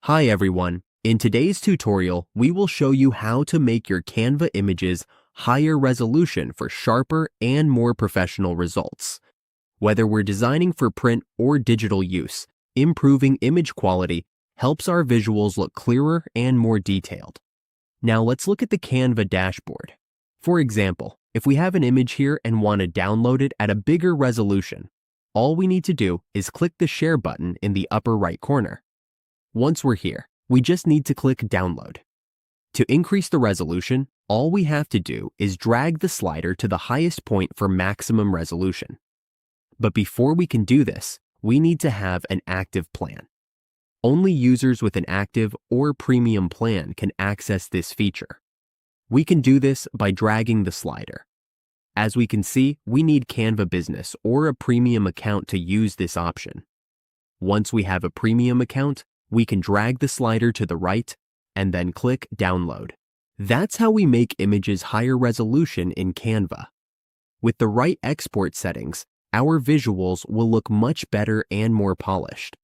Hi everyone. In today's tutorial, we will show you how to make your Canva images higher resolution for sharper and more professional results. Whether we're designing for print or digital use, improving image quality helps our visuals look clearer and more detailed. Now let's look at the Canva dashboard. For example, if we have an image here and want to download it at a bigger resolution, all we need to do is click the Share button in the upper right corner. Once we're here, we just need to click Download. To increase the resolution, all we have to do is drag the slider to the highest point for maximum resolution. But before we can do this, we need to have an active plan. Only users with an active or premium plan can access this feature. We can do this by dragging the slider. As we can see, we need Canva Business or a premium account to use this option. Once we have a premium account, we can drag the slider to the right and then click Download. That's how we make images higher resolution in Canva. With the right export settings, our visuals will look much better and more polished.